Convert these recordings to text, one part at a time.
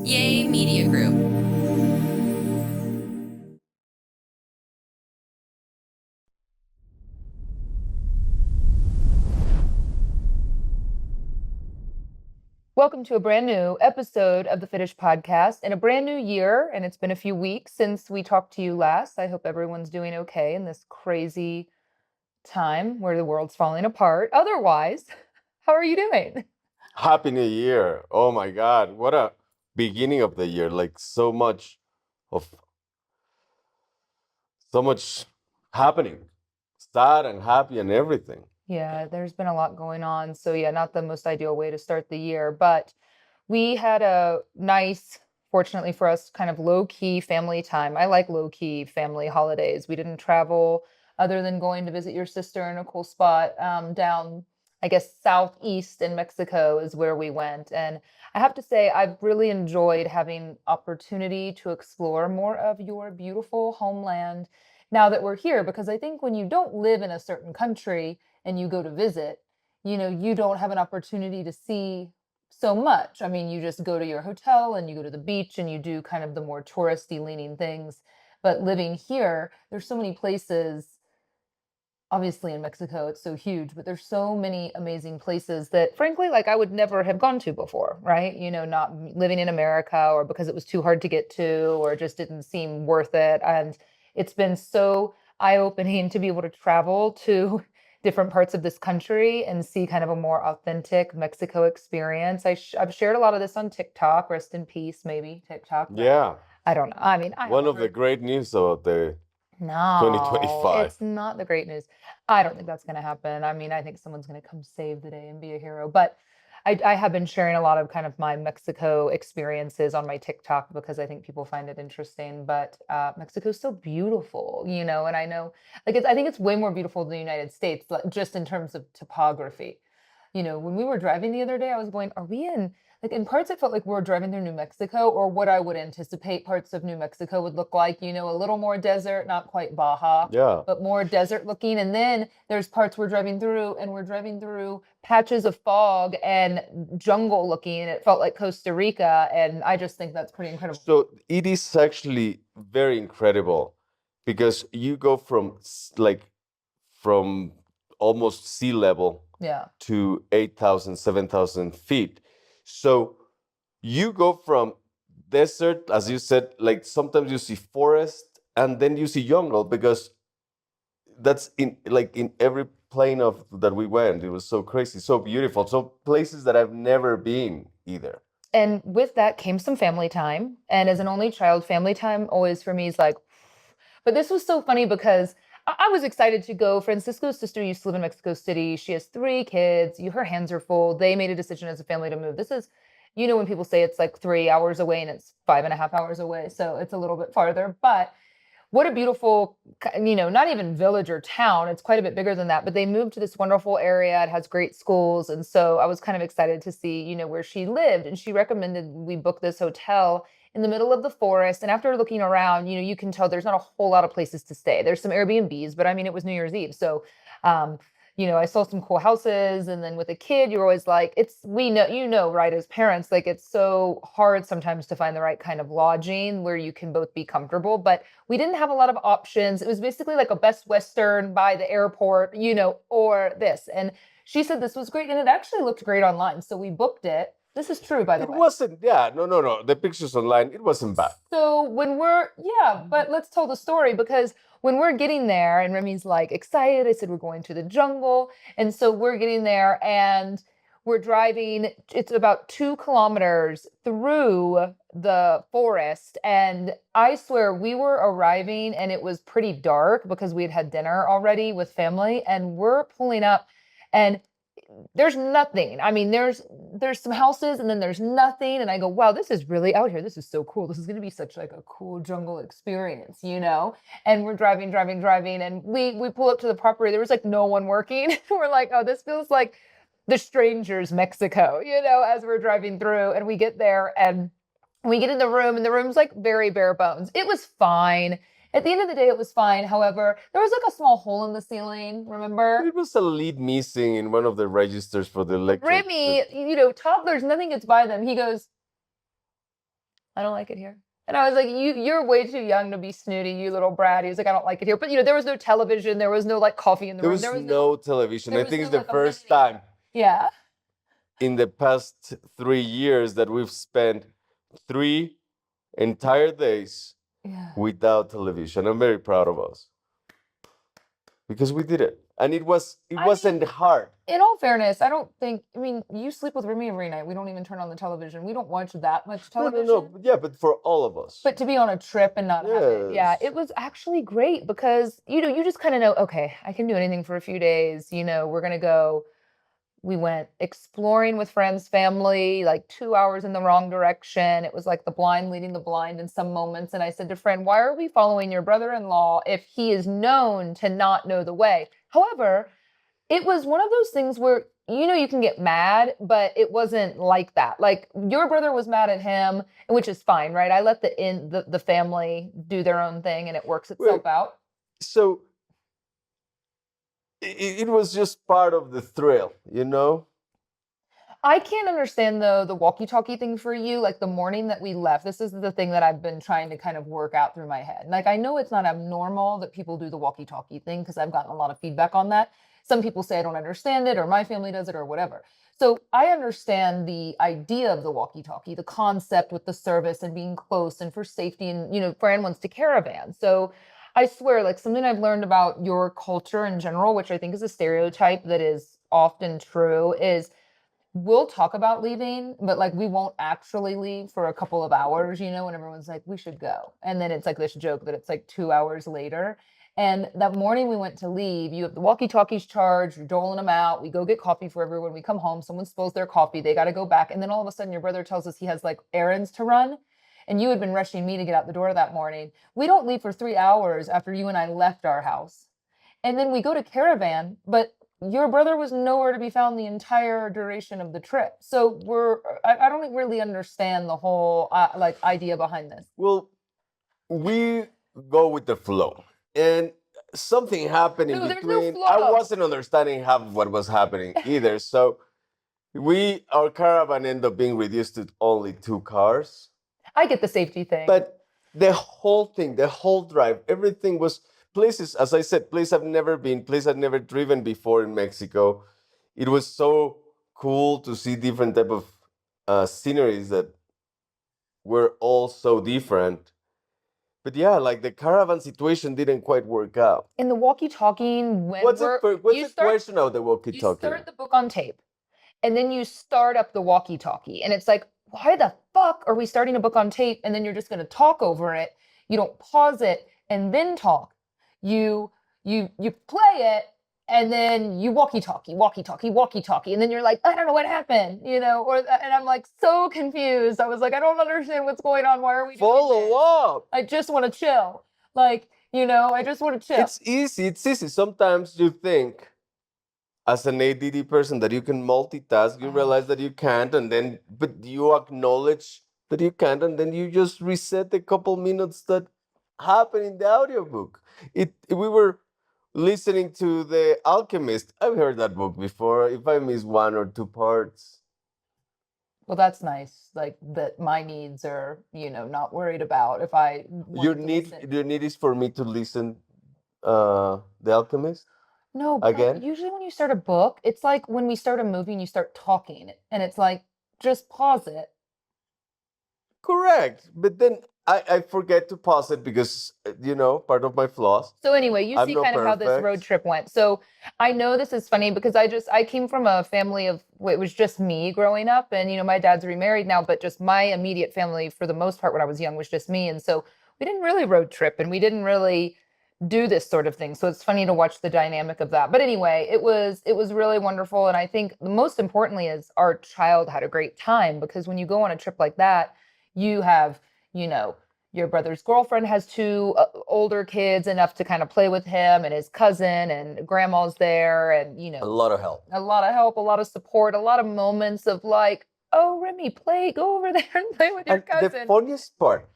Yay Media Group. Welcome to a brand new episode of the Fitish Podcast in a brand new year. And it's been a few weeks since we talked to you last. I hope everyone's doing okay in this crazy time where the world's falling apart. Otherwise, how are you doing? Happy New Year. Oh my God. What a beginning of the year. Like of so much happening. Sad and happy and everything. Yeah, there's been a lot going on. So, yeah, not the most ideal way to start the year, but we had a nice, fortunately for us, kind of low key family time. I like low key family holidays. We didn't travel other than going to visit your sister in a cool spot down, I guess, southeast in Mexico is where we went. And I have to say, I've really enjoyed having opportunity to explore more of your beautiful homeland now that we're here, because I think when you don't live in a certain country and you go to visit, you don't have an opportunity to see so much. I mean, you just go to your hotel and you go to the beach and you do kind of the more touristy leaning things. But living here, there's so many places. Obviously, in Mexico, it's so huge, but there's so many amazing places that, frankly, like I would never have gone to before, right? Not living in America or because it was too hard to get to or just didn't seem worth it. And it's been so eye-opening to be able to travel to different parts of this country and see kind of a more authentic Mexico experience. I've shared a lot of this on TikTok, rest in peace, maybe TikTok, but Yeah. I don't know. I mean, I One haven't of the heard. great news about the No, 2025. it's not the great news. I don't think that's going to happen. I mean, I think someone's going to come save the day and be a hero. But I have been sharing a lot of kind of my Mexico experiences on my TikTok because I think people find it interesting. But Mexico's so beautiful, and I know, like, I think it's way more beautiful than the United States, like, just in terms of topography. When we were driving the other day, I was going, are we in, like, in parts it felt like we were driving through New Mexico or what I would anticipate parts of New Mexico would look like, a little more desert, not quite Baja, Yeah. but more desert looking. And then there's parts we're driving through and we're driving through patches of fog and jungle looking. And it felt like Costa Rica. And I just think that's pretty incredible. So it is actually very incredible because you go from almost sea level Yeah. to 8,000, 7,000 feet. So you go from desert, as you said, like sometimes you see forest and then you see jungle because that's in every plane of that we went. It was so crazy, so beautiful. So places that I've never been either. And with that came some family time. And as an only child, family time always for me is like, but this was so funny because I was excited to go. Francisco's sister used to live in Mexico City. She has 3 kids. Her hands are full. They made a decision as a family to move. This is, when people say it's like 3 hours away and it's 5.5 hours away. So it's a little bit farther. But what a beautiful, not even village or town. It's quite a bit bigger than that. But they moved to this wonderful area. It has great schools. And so I was kind of excited to see, where she lived. And she recommended we book this hotel in the middle of the forest. And after looking around, you can tell there's not a whole lot of places to stay. There's some Airbnbs, but I mean, it was New Year's Eve. So, I saw some cool houses. And then with a kid, you're always like, we know, right, as parents, like it's so hard sometimes to find the right kind of lodging where you can both be comfortable. But we didn't have a lot of options. It was basically like a Best Western by the airport, or this. And she said this was great. And it actually looked great online. So we booked it. This is true, by the It way. wasn't, yeah, no. The pictures online, it wasn't bad. So but let's tell the story because when we're getting there and Remy's like excited, I said, we're going to the jungle. And so we're getting there and we're driving. It's about 2 kilometers through the forest. And I swear we were arriving and it was pretty dark because we had had dinner already with family and we're pulling up and there's nothing. I mean, there's some houses and then there's nothing. And I go, wow, this is really out here. This is so cool. This is going to be such like a cool jungle experience, And we're driving, and we pull up to the property. There was like no one working. We're like, oh, this feels like the strangers Mexico, as we're driving through. And we get there and we get in the room and the room's like very bare bones. It was fine. At the end of the day, it was fine. However, there was like a small hole in the ceiling, remember? It was a lead missing in one of the registers for the electric. Remy, toddlers, nothing gets by them. He goes, I don't like it here. And I was like, you're way too young to be snooty, you little brat. He was like, I don't like it here. But there was no television, there was no like coffee in the There room. was no television. There I was think no it's the like first amenity. time Yeah. in the past 3 years that we've spent 3 entire days Yeah. without television. I'm very proud of us because we did it, and it I wasn't hard. In all fairness, I don't think, I mean, you sleep with Remy every night. We don't even turn on the television. We don't watch that much No, no, television. no. Yeah, but for all of us. But to be on a trip and not have it, yeah, Yes. it was actually great because, you just kind of know, okay, I can do anything for a few days. We're going to go. We went exploring with friends, family, like 2 hours in the wrong direction. It was like the blind leading the blind in some moments. And I said to friend, why are we following your brother-in-law if he is known to not know the way? However, it was one of those things where you can get mad, but it wasn't like that. Like your brother was mad at him, which is fine, right? I let the family do their own thing and it works itself Well, out. So it was just part of the thrill, you know? I can't understand the walkie-talkie thing for you. Like the morning that we left, this is the thing that I've been trying to kind of work out through my head. Like I know it's not abnormal that people do the walkie-talkie thing because I've gotten a lot of feedback on that. Some people say I don't understand it or my family does it or whatever. So I understand the idea of the walkie-talkie, the concept with the service and being close and for safety and Fran wants to caravan. So I swear, like something I've learned about your culture in general, which I think is a stereotype that is often true, is we'll talk about leaving, but like we won't actually leave for a couple of hours, when everyone's like, we should go. And then it's like this joke that it's like 2 hours later. And that morning we went to leave, you have the walkie talkies charged, you're doling them out. We go get coffee for everyone. We come home, someone spills their coffee, they got to go back. And then all of a sudden, your brother tells us he has like errands to run. And you had been rushing me to get out the door that morning. We don't leave for 3 hours after you and I left our house. And then we go to caravan, but your brother was nowhere to be found the entire duration of the trip. So I don't really understand the whole like idea behind this. Well, we go with the flow. And something happened in No, there's no between. I flow. wasn't understanding half of what was happening either. So our caravan ended up being reduced to only 2 cars. I get the safety thing. But the whole thing, the whole drive, everything was places, as I said, places I've never been, places I've never driven before in Mexico. It was so cool to see different type of sceneries that were all so different. But yeah, like the caravan situation didn't quite work out. In the walkie-talking, What's the question of the you walkie-talkie? start the book on tape, and then you start up the walkie-talkie, and it's like, why the fuck are we starting a book on tape and then you're just going to talk over it? You don't pause it and then talk. You play it and then you walkie-talkie, walkie-talkie, walkie-talkie, and then you're like, I don't know what happened, and I'm like so confused. I was like, I don't understand what's going on. Why are we doing this? Follow up. I just want to chill. Like, I just want to chill. It's easy. Sometimes you think, as an ADD person, that you can multitask. You realize that you can't, but you acknowledge that you can't, and then you just reset the couple minutes that happen in the audiobook. We were listening to The Alchemist. I've heard that book before. If I miss 1 or 2 parts. Well, that's nice. Like that my needs are, not worried about if I Your need is for me to listen The Alchemist? No, but Again? usually when you start a book, it's like when we start a movie and you start talking and it's like just pause it. Correct. But then I forget to pause it because, part of my flaws. So anyway, you I'm see not kind of how this road perfect. trip went. So I know this is funny because I came from a family of, it was just me growing up and, my dad's remarried now, but just my immediate family for the most part when I was young was just me. And so we didn't really road trip and we didn't really do this sort of thing. So it's funny to watch the dynamic of that. But anyway, it was really wonderful. And I think most importantly is our child had a great time because when you go on a trip like that, you have, your brother's girlfriend has two older kids enough to kind of play with him and his cousin and grandma's there and, A lot of help. a lot of help, a lot of support, a lot of moments of like, oh, Remy, go over there and play with your And cousin. the funniest part,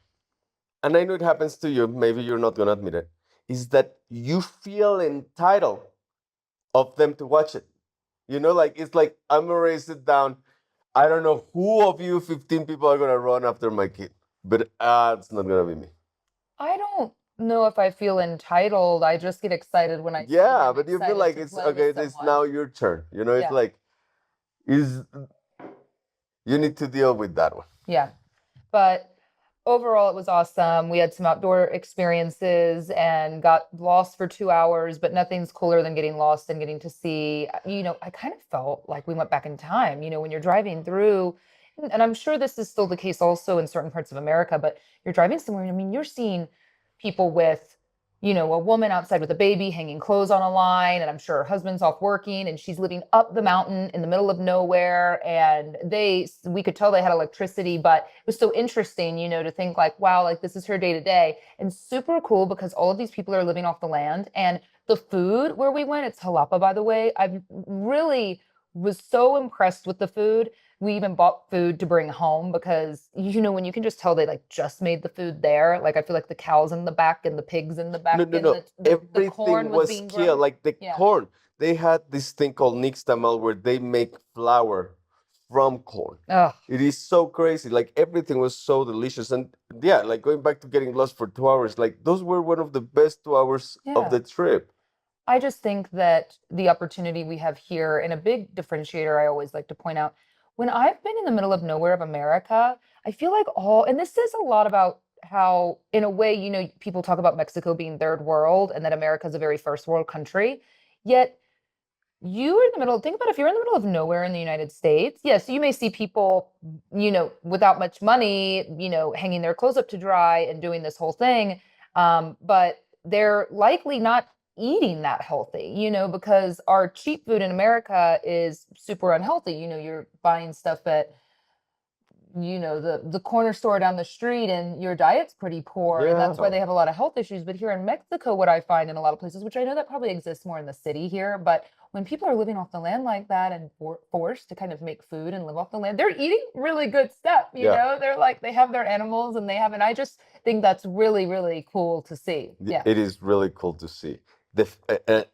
and I know it happens to you, maybe you're not going to admit it, is that you feel entitled of them to watch it. It's like, I'm going to sit down. I don't know who of you 15 people are going to run after my kid. but it's not gonna be me. I don't know if I feel entitled. I just get excited when I see Yeah, him but you feel excited like to it's play with okay. It's someone. now your turn. You know, it's Yeah. like is you need to deal with that one. Yeah. But overall, it was awesome. We had some outdoor experiences and got lost for 2 hours, but nothing's cooler than getting lost and getting to see. I kind of felt like we went back in time, when you're driving through, and I'm sure this is still the case also in certain parts of America, but you're driving somewhere, I mean, you're seeing people with a woman outside with a baby hanging clothes on a line, and I'm sure her husband's off working, and she's living up the mountain in the middle of nowhere. And we could tell they had electricity, but it was so interesting, to think like, wow, like this is her day to day, and super cool because all of these people are living off the land. And the food where we went, it's Jalapa, by the way. I really was so impressed with the food. We even bought food to bring home because when you can just tell they like just made the food there. Like I feel like the cows in the back and the pigs in the No, back no, and no. the corn Everything was was being killed, grown. like the Yeah. corn. They had this thing called nixtamal where they make flour from corn. Oh, It is so crazy. Like everything was so delicious. And yeah, like going back to getting lost for 2 hours, like those were one of the best 2 hours of yeah. the trip. I just think that the opportunity we have here, and a big differentiator I always like to point out, when I've been in the middle of nowhere of America, I feel like and this says a lot about how, in a way, people talk about Mexico being third world and that America is a very first world country. Yet you are in the middle, think about if you're in the middle of nowhere in the United States, yes, you may see people, without much money, hanging their clothes up to dry and doing this whole thing. But they're likely not eating that healthy, because our cheap food in America is super unhealthy. You're buying stuff at the corner store down the street, and your diet's pretty poor, and that's why Yeah. they have a lot of health issues. But here in Mexico, what I find in a lot of places, which I know that probably exists more in the city here, but when people are living off the land like that and forced to kind of make food and live off the land, they're eating really good stuff. Yeah. They're like, they have their animals, and I just think that's really, really cool to see. Yeah. It is really cool to see.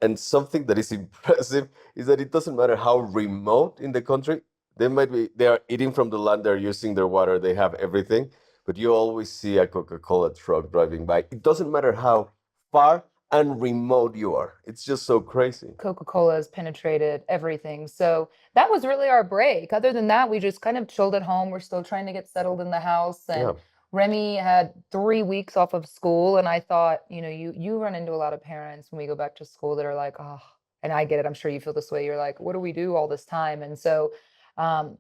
And something that is impressive is that it doesn't matter how remote in the country they are eating from the land, they're using their water, they have everything, but you always see a Coca-Cola truck driving by. It doesn't matter how far and remote you are. It's just so crazy. Coca-Cola has penetrated everything. So that was really our break. Other than that, we just kind of chilled at home. We're still trying to get settled in the house. Yeah. And Remy had 3 weeks off of school. And I thought, you run into a lot of parents when we go back to school that are like, oh, and I get it. I'm sure you feel this way. You're like, what do we do all this time? And so um,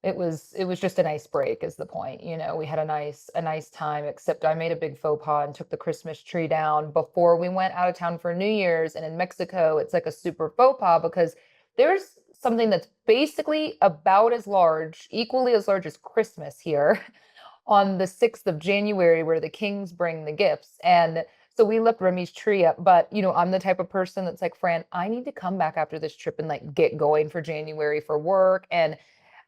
it was just a nice break is the point. We had a nice time, except I made a big faux pas and took the Christmas tree down before we went out of town for New Year's. And in Mexico, it's like a super faux pas because there's something that's basically about as large, equally as large as Christmas here on the 6th of January, where the kings bring the gifts. And so we left Remy's tree up, but I'm the type of person that's like, Fran, I need to come back after this trip and like get going for January for work. And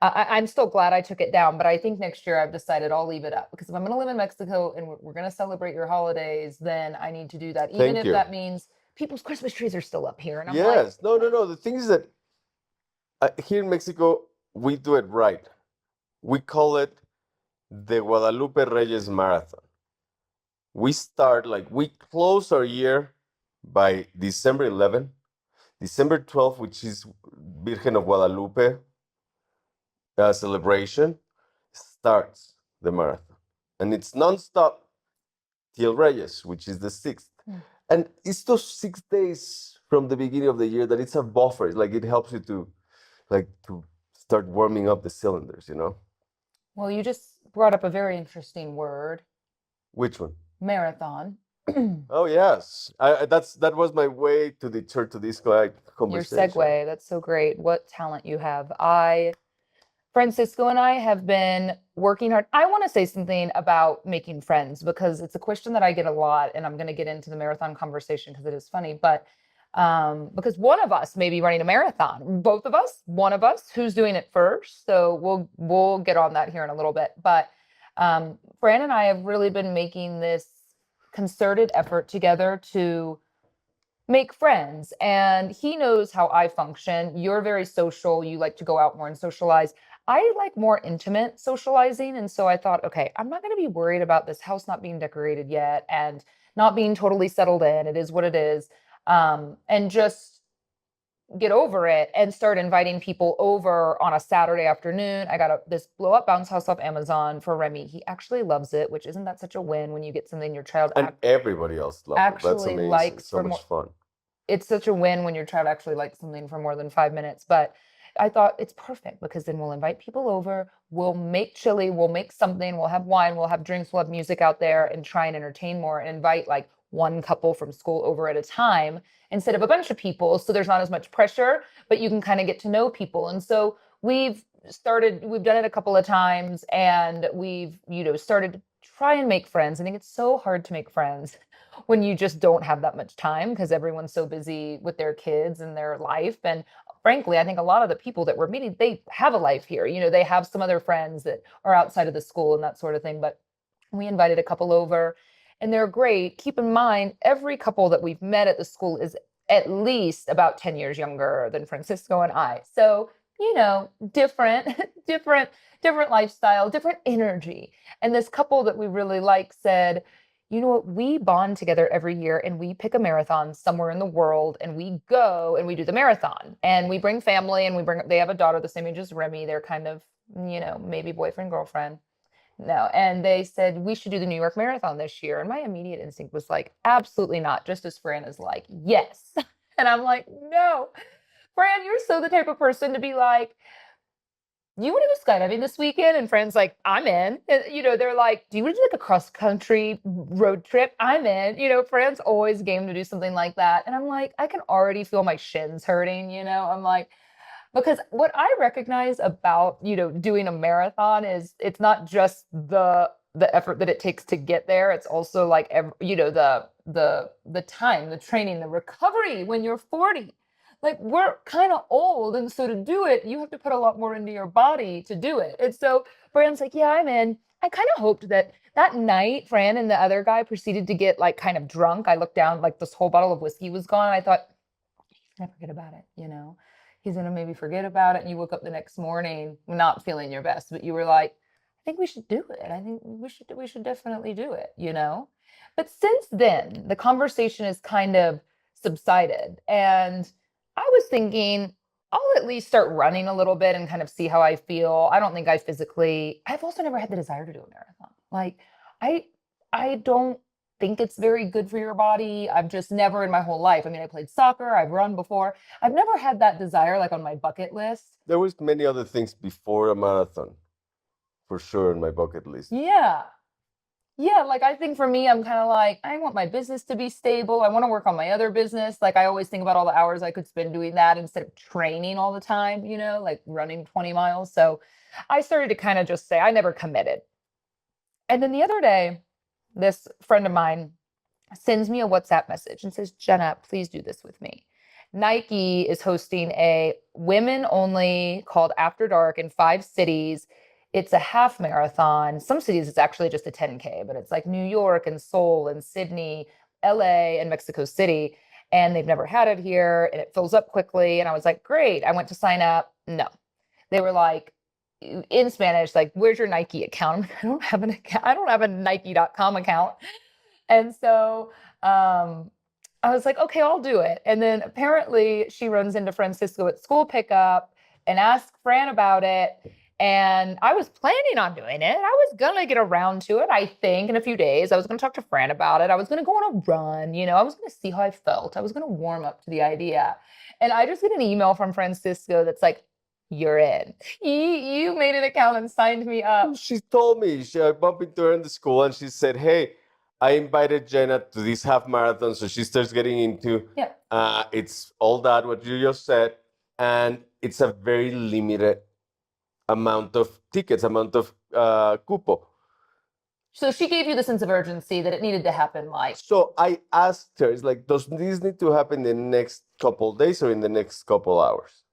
I'm still glad I took it down, but I think next year I've decided I'll leave it up because if I'm going to live in Mexico and we're going to celebrate your holidays, then I need to do that, even Thank if you. that means people's Christmas trees are still up here. And I'm like, Yes. No, no, no. The thing is that here in Mexico, we do it right. We call it the Guadalupe Reyes Marathon. We close our year by December 11th. December 12th, which is Virgen of Guadalupe celebration, starts the marathon. And it's nonstop till Reyes, which is the 6th. Mm. And it's those 6 days from the beginning of the year that it's a buffer. It's like it helps you to start warming up the cylinders. well, you just brought up a very interesting word, Which one? marathon. Oh yes, that was my way to deter to this Your conversation. segue, that's so great. What talent you have. Francisco and I have been working hard. I want to say something about making friends because it's a question that I get a lot, and I'm going to get into the marathon conversation because it is funny. But because one of us may be running a marathon, both of us, one of us, who's doing it first. So we'll get on that here in a little bit. But Fran and I have really been making this concerted effort together to make friends, and he knows how I function. You're very social, you like to go out more and socialize. I like more intimate socializing. And so I thought, okay, I'm not going to be worried about this house not being decorated yet and not being totally settled in. It is what it is. And just get over it and start inviting people over on a Saturday afternoon. I got this blow up bounce house off Amazon for Remy. He actually loves it, which isn't that such a win when you get something your child And everybody else loves it. That's actually amazing. likes So for much more. fun. It's such a win when your child actually likes something for more than 5 minutes. But I thought it's perfect because then we'll invite people over, we'll make chili, we'll make something, we'll have wine, we'll have drinks, we'll have music out there and try and entertain more and invite like one couple from school over at a time instead of a bunch of people. So there's not as much pressure, but you can kind of get to know people. And so we've done it a couple of times and started to try and make friends. I think it's so hard to make friends when you just don't have that much time because everyone's so busy with their kids and their life. And frankly, I think a lot of the people that we're meeting, they have a life here. They have some other friends that are outside of the school and that sort of thing. But we invited a couple over and they're great. Keep in mind, every couple that we've met at the school is at least about 10 years younger than Francisco and I. So, different, different lifestyle, different energy. And this couple that we really like said, you know what, we bond together every year and we pick a marathon somewhere in the world and we go and we do the marathon and we bring family and they have a daughter the same age as Remy. They're kind of, maybe boyfriend, girlfriend. No. And they said, we should do the New York Marathon this year. And my immediate instinct was like, absolutely not. Just as Fran is like, yes. And I'm like, no, Fran, you're so the type of person to be like, you want to go skydiving this weekend? And Fran's like, I'm in. And, they're like, do you want to do like a cross country road trip? I'm in. Fran's always game to do something like that. And I'm like, I can already feel my shins hurting. I'm like, because what I recognize about, doing a marathon is it's not just the effort that it takes to get there. It's also like, the time, the training, the recovery when you're 40. Like we're kind of old. And so to do it, you have to put a lot more into your body to do it. And so Fran's like, yeah, I'm in. I kind of hoped that night, Fran and the other guy proceeded to get like kind of drunk. I looked down, like this whole bottle of whiskey was gone. I thought, he's gonna forget about it. He's gonna maybe forget about it. And you woke up the next morning not feeling your best, but you were like, I think we should do it. I think we should definitely do it. But since then, the conversation has kind of subsided. And I was thinking, I'll at least start running a little bit and kind of see how I feel. I don't think I've also never had the desire to do a marathon. Like, I, I don't think it's very good for your body. I've just never in my whole life. I mean, I played soccer, I've run before. I've never had that desire like on my bucket list. There was many other things before a marathon, for sure, in my bucket list. Yeah. Yeah, like I think for me, I'm kind of like, I want my business to be stable. I want to work on my other business. Like I always think about all the hours I could spend doing that instead of training all the time, like running 20 miles. So I started to kind of just say, I never committed. And then the other day, this friend of mine sends me a WhatsApp message and says, Jenna, please do this with me. Nike is hosting a women only called After Dark in 5 cities. It's a half marathon. Some cities it's actually just a 10K, but it's like New York and Seoul and Sydney, LA and Mexico City. And they've never had it here and it fills up quickly. And I was like, great. I went to sign up. No. They were like, in Spanish, like, where's your Nike account? I'm like, I don't have an account. I don't have a Nike.com account. And so I was like, okay, I'll do it. And then apparently she runs into Francisco at school pickup and asks Fran about it. And I was planning on doing it. I was going to get around to it, I think, in a few days. I was going to talk to Fran about it. I was going to go on a run. I was going to see how I felt. I was going to warm up to the idea. And I just get an email from Francisco that's like, you're in. You made an account and signed me up. She told me, I bumped into her in the school and she said, hey, I invited Jenna to this half marathon. So she starts getting into it's all that, what you just said. And it's a very limited amount of tickets, amount of cupo. So she gave you the sense of urgency that it needed to happen like. So I asked her, it's like, does this need to happen in the next couple days or in the next couple hours?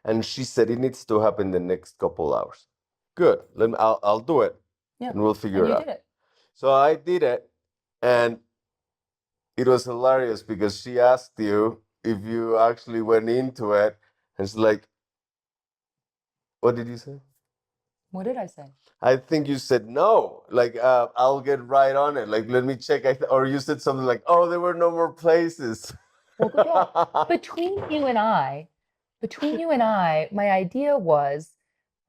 And she said it needs to happen the next couple hours. Good. I'll do it. Yeah. And we'll figure it out. Did it. So I did it. And it was hilarious because she asked you if you actually went into it. And it's like, What did you say? What did I say? I think you said no. Like, I'll get right on it. Like, let me check. Or you said something like, "Oh, there were no more places." Well, good job. Between you and I, my idea was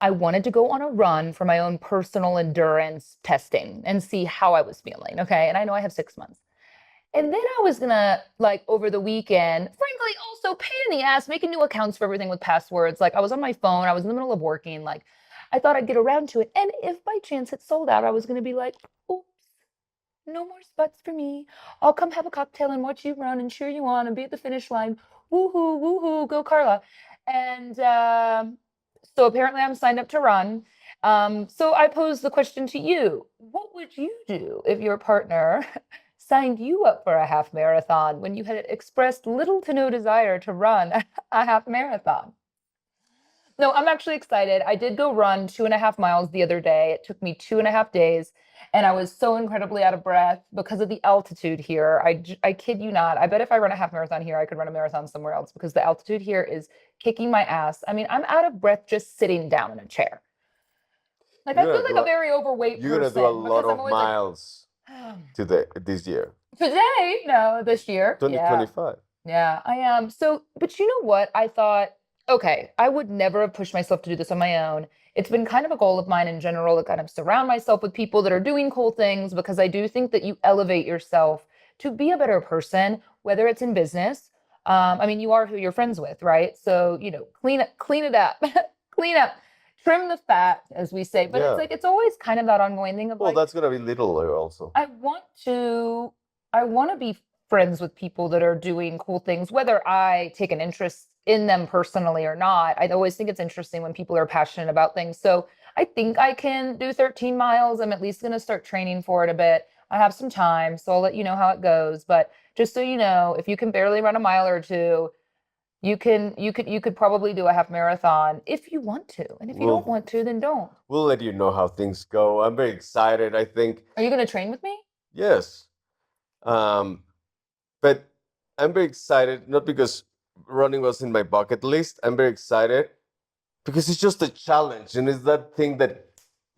I wanted to go on a run for my own personal endurance testing and see how I was feeling. Okay. And I know I have 6 months. And then I was gonna, like, over the weekend, frankly, also pain in the ass, making new accounts for everything with passwords. Like, I was on my phone, I was in the middle of working. Like, I thought I'd get around to it. And if by chance it sold out, I was gonna be like, oops, no more spots for me. I'll come have a cocktail and watch you run and cheer you on and be at the finish line. Woohoo, woohoo, go Carla. And so apparently I'm signed up to run. So I pose the question to you. What would you do if your partner signed you up for a half marathon when you had expressed little to no desire to run a half marathon? No, I'm actually excited. I did go run 2.5 miles the other day. It took me 2.5 days, and I was so incredibly out of breath because of the altitude here. I kid you not. I bet if I run a half marathon here, I could run a marathon somewhere else because the altitude here is kicking my ass. I mean, I'm out of breath just sitting down in a chair. Like, I You're feel gonna like do a very overweight you're gonna do a person lot because I'm of always like, miles this year. today, no, this year. Yeah. 2025. Yeah, I am. So, but you know what? I thought, okay, I would never have pushed myself to do this on my own. It's been kind of a goal of mine in general to kind of surround myself with people that are doing cool things because I do think that you elevate yourself to be a better person, whether it's in business. I mean, you are who you're friends with, right? So, clean it up, clean up, trim the fat, as we say. But it's Yeah. like, it's always kind of that ongoing thing of Well, like, that's gonna be little also. I want to be friends with people that are doing cool things, whether I take an interest in them personally or not. I always think it's interesting when people are passionate about things. So I think I can do 13 miles. I'm at least going to start training for it a bit. I have some time, so I'll let you know how it goes. But just so you know, if you can barely run a mile or two, you could probably do a half marathon if you want to. And if you don't We'll want to, then don't. we'll let you know how things go. I'm very excited. I think Are you going to train with me? yes. Um, but I'm very excited, not because running was in my bucket list. I'm very excited because it's just a challenge, and it's that thing that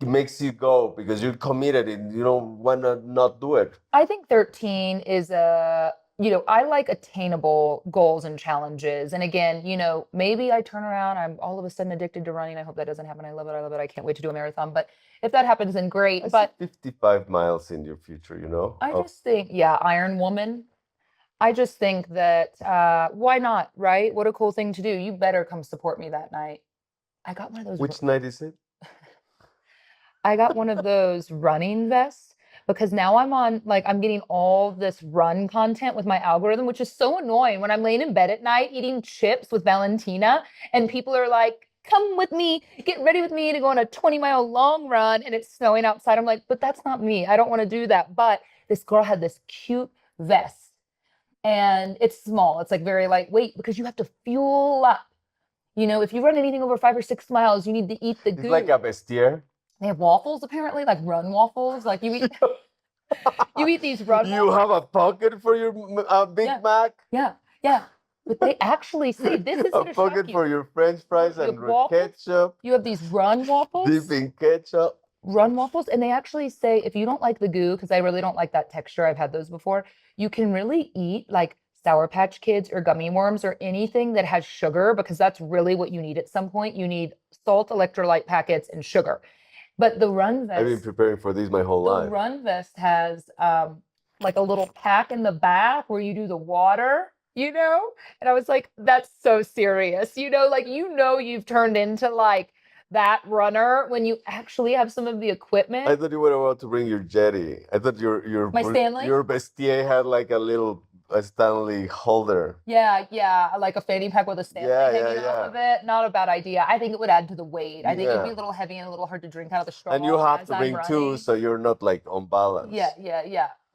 makes you go because you're committed and you don't want to not do it. I think 13 is I like attainable goals and challenges. And again, maybe I turn around, I'm all of a sudden addicted to running. I hope that doesn't happen. I love it. I love it. I can't wait to do a marathon. But if that happens, then great. I see But 55 miles in your future, I of just think, yeah, Iron Woman. I just think that why not, right? What a cool thing to do. You better come support me that night. I got one of those. which night is it? I got one of those running vests because now I'm getting all this run content with my algorithm, which is so annoying when I'm laying in bed at night eating chips with Valentina and people are like, come with me, get ready with me to go on a 20-mile long run and it's snowing outside. I'm like, but that's not me. I don't want to do that. But this girl had this cute vest and it's small. It's like very lightweight because you have to fuel up. If you run anything over 5 or 6 miles, you need to eat the It's goo. like a vestiaire. They have waffles apparently, like run waffles. Like you eat these run You waffles. have a pocket for your Big Yeah. Mac, Yeah, yeah. But they actually say this is a gonna pocket shock for you. your French fries You have and waffles. ketchup, You have these run waffles, dip in ketchup. and they actually say if you don't like the goo, because I really don't like that texture, I've had those before, you can really eat like Sour Patch Kids or gummy worms or anything that has sugar, because that's really what you need at some point. You need salt, electrolyte packets, and sugar. But the run I've been vest preparing for this my whole The life. run vest has like a little pack in the back where you do the water, And I was like, that's so serious. Like you've turned into like that runner when you actually have some of the equipment. I thought you were about to bring your jetty. I thought My Stanley? your vestiaire had like a Stanley holder. Yeah, like a fanny pack with a Stanley Yeah, hanging yeah, off of it. Not a bad idea. I think it would add to the weight. I think it'd be Yeah. a little heavy and a little hard to drink out of the straw And you have as to I'm bring two running. so you're not like on balance. Yeah.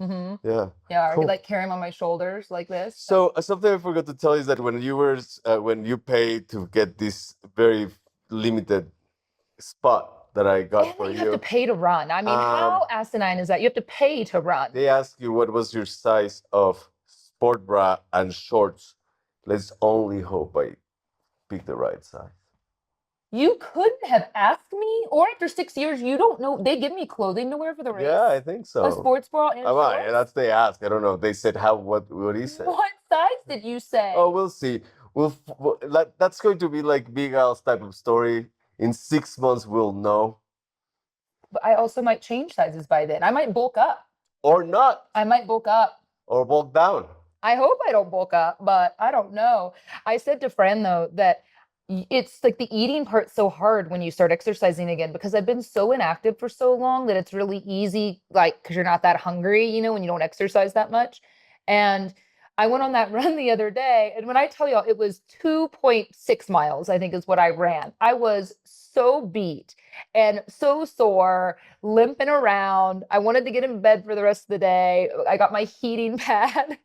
Mm-hmm. Yeah. Yeah, or Cool. like carry them on my shoulders like this. So something I forgot to tell you is that when you paid to get this very limited spot that I got And for then you have to pay to run. I mean, Um, how asinine is that? You have to pay to run. they ask you what was your size of sport bra and shorts. Let's only hope I picked the right size. You couldn't have asked me, or after 6 years, you don't know. They give me clothing to wear for the Yeah, I race, think a so. sports bra and Well, yeah, shorts. that's they asked. I don't know. They said how what he said. What size did you Oh, say? we'll see. That's going to be like Big Al's type of story. In 6 months, we'll know But I also might change sizes by then. I might bulk up. or not, I might bulk up. or walk down. I hope I don't bulk up, but I don't know. I said to Fran though that it's like the eating part's so hard when you start exercising again because I've been so inactive for so long that it's really easy, like, because you're not that hungry, when you don't exercise that much. And I went on that run the other day, and when I tell y'all, it was 2.6 miles, I think is what I ran. I was so beat and so sore, limping around. I wanted to get in bed for the rest of the day. I got my heating pad.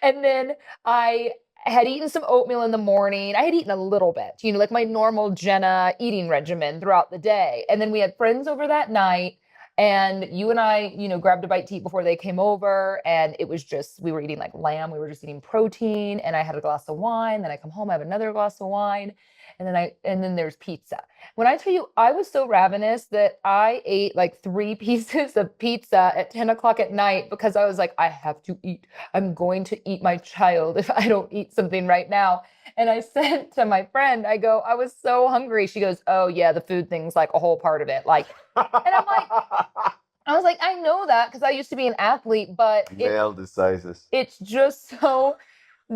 And then I had eaten some oatmeal in the morning. I had eaten a little bit, like my normal Jenna eating regimen throughout the day. And then we had friends over that night. And you and I, grabbed a bite to eat before they came over. And it was just, we were eating like lamb. We were just eating protein. And I had a glass of wine. Then I come home, I have another glass of wine. And then there's pizza. When I tell you, I was so ravenous that I ate like 3 pieces of pizza at 10 o'clock at night because I was like, I have to eat. I'm going to eat my child if I don't eat something right now. And I said to my friend, I go, I was so hungry. She goes, oh, yeah, the food thing's like a whole part of it. Like, and I'm like, I was like, I know that because I used to be an athlete, but Male decises. it's just so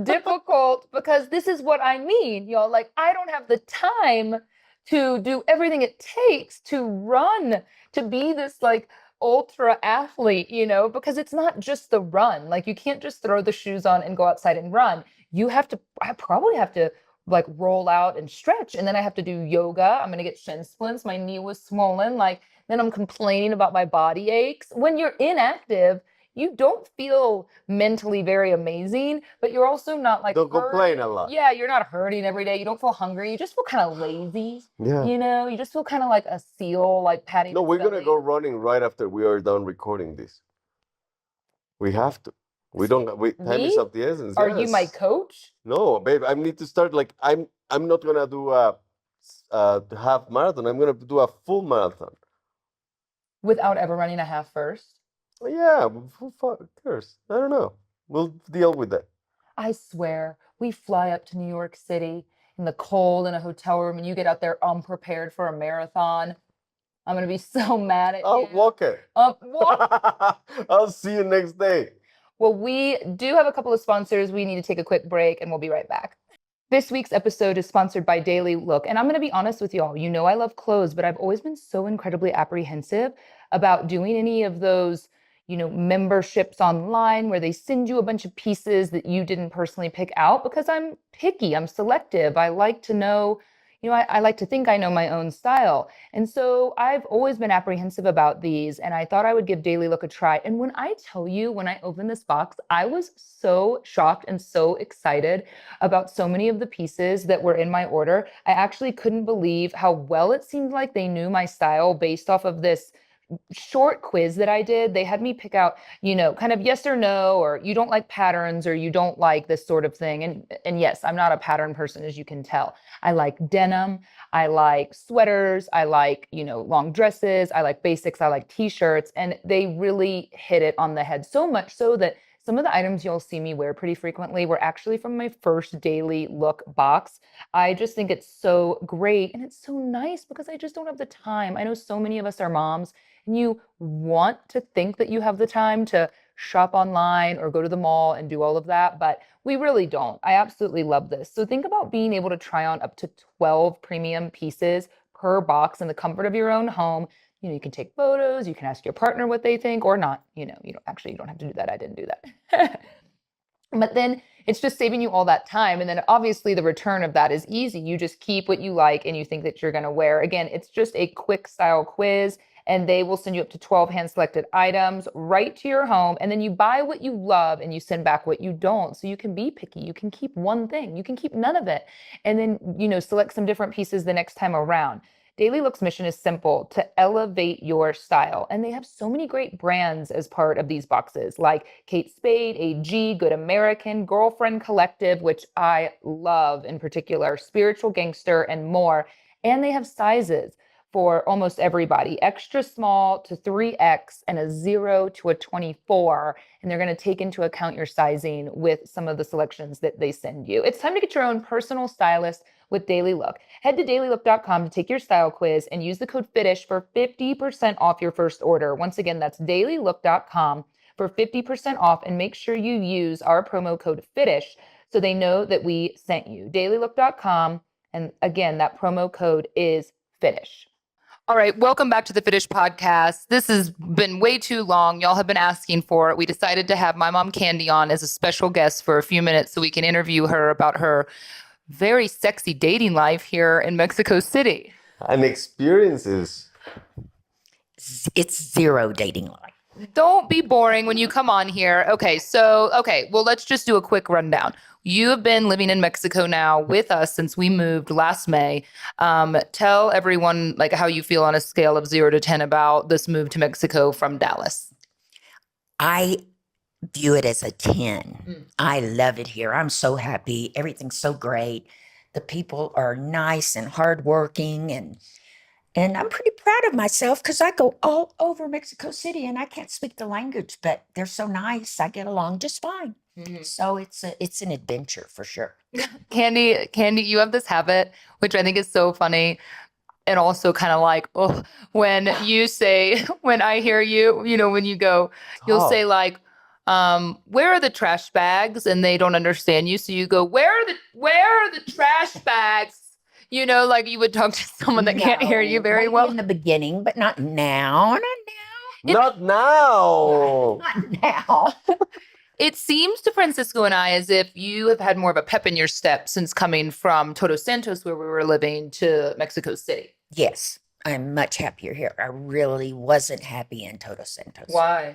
difficult because this is what I mean, y'all. Like, I don't have the time to do everything it takes to run, to be this like ultra athlete, because it's not just the run. Like, you can't just throw the shoes on and go outside and run. I probably have to like roll out and stretch, and then I have to do yoga. I'm gonna get shin splints. My knee was swollen. Like, then I'm complaining about my body aches. When you're inactive, you don't feel mentally very amazing, but you're also not like Don't complain hurting. a lot. Yeah, you're not hurting every day. You don't feel hungry. You just feel kind of lazy. Yeah. You just feel kind of like a seal, like patting No, its we're gonna belly. go running right after we are done recording this. We have to. We don't. Time is Me? of the essence. Are you my Yes. coach? No, babe. I need to start. Like I'm not gonna do a half marathon. I'm gonna do a full marathon. Without ever running a half first? Yeah, who cares? I don't know. We'll deal with that. I swear, we fly up to New York City in the cold in a hotel room and you get out there unprepared for a marathon. I'm gonna be so mad at I'll you. walk it. What? I'll see you next day. Well, we do have a couple of sponsors. We need to take a quick break and we'll be right back. This week's episode is sponsored by Daily Look. And I'm going to be honest with y'all. You know, I love clothes, but I've always been so incredibly apprehensive about doing any of those, memberships online where they send you a bunch of pieces that you didn't personally pick out because I'm picky, I'm selective. I like to know, I like to think I know my own style. And so I've always been apprehensive about these, and I thought I would give Daily Look a try. And when I tell you, when I opened this box, I was so shocked and so excited about so many of the pieces that were in my order. I actually couldn't believe how well it seemed like they knew my style based off of this short quiz that I did. They had me pick out, kind of yes or no, or you don't like patterns, or you don't like this sort of thing. And yes, I'm not a pattern person, as you can tell. I like denim, I like sweaters, I like, long dresses, I like basics, I like t-shirts, and they really hit it on the head. So much so that some of the items you'll see me wear pretty frequently were actually from my first Daily Look box. I just think it's so great and it's so nice because I just don't have the time. I know so many of us are moms and you want to think that you have the time to shop online or go to the mall and do all of that, but we really don't. I absolutely love this. So think about being able to try on up to 12 premium pieces per box in the comfort of your own home. You can take photos, you can ask your partner what they think or not. You don't have to do that. I didn't do that. But then it's just saving you all that time. And then obviously the return of that is easy. You just keep what you like and you think that you're going to wear. Again, it's just a quick style quiz and they will send you up to 12 hand selected items right to your home. And then you buy what you love and you send back what you don't. So you can be picky. You can keep one thing, you can keep none of it. And then, select some different pieces the next time around. Daily Look's mission is simple: to elevate your style. And they have so many great brands as part of these boxes, like Kate Spade, AG, Good American, Girlfriend Collective, which I love in particular, Spiritual Gangster, and more. And they have sizes for almost everybody, extra small to 3X and a 0 to a 24. And they're going to take into account your sizing with some of the selections that they send you. It's time to get your own personal stylist with Daily Look. Head to dailylook.com to take your style quiz and use the code FITTISH for 50% off your first order. Once again, that's dailylook.com for 50% off, and make sure you use our promo code FITTISH so they know that we sent you. Dailylook.com, and again, that promo code is FITTISH. All right, welcome back to the Fittish podcast. This has been way too long. Y'all have been asking for it. We decided to have my mom Candy on as a special guest for a few minutes so we can interview her about her very sexy dating life here in Mexico City. And experiences. It's zero dating life. Don't be boring when you come on here. Okay, well, let's just do a quick rundown. You have been living in Mexico now with us since we moved last May. Tell everyone like how you feel on a scale of 0 to 10 about this move to Mexico from Dallas. I view it as a 10. I love it here. I'm so happy. Everything's so great. The people are nice and hardworking, and I'm pretty proud of myself because I go all over Mexico City and I can't speak the language, but they're so nice. I get along just fine. So it's an adventure for sure. Candy, you have this habit, which I think is so funny. And also kind of like, oh, when you say, when I hear you, when you go, you'll say like, where are the trash bags? And they don't understand you. So you go, where are the trash bags? Like you would talk to someone that can't hear you very Maybe well. in the beginning, but not now. Not now. Not now. It seems to Francisco and I as if you have had more of a pep in your step since coming from Todos Santos, where we were living, to Mexico City. Yes, I'm much happier here. I really wasn't happy in Todos Santos. Why?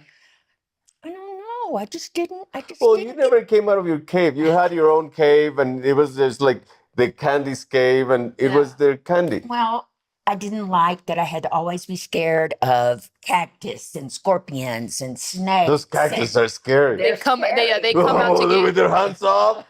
I don't know. I just didn't. Well, you never came out of your cave. You had your own cave, and it was just like the Candy's cave, and it was their candy. Well, I didn't like that I had to always be scared of cactus and scorpions and snakes. Those cactus are scary. They come out to get with their hands off.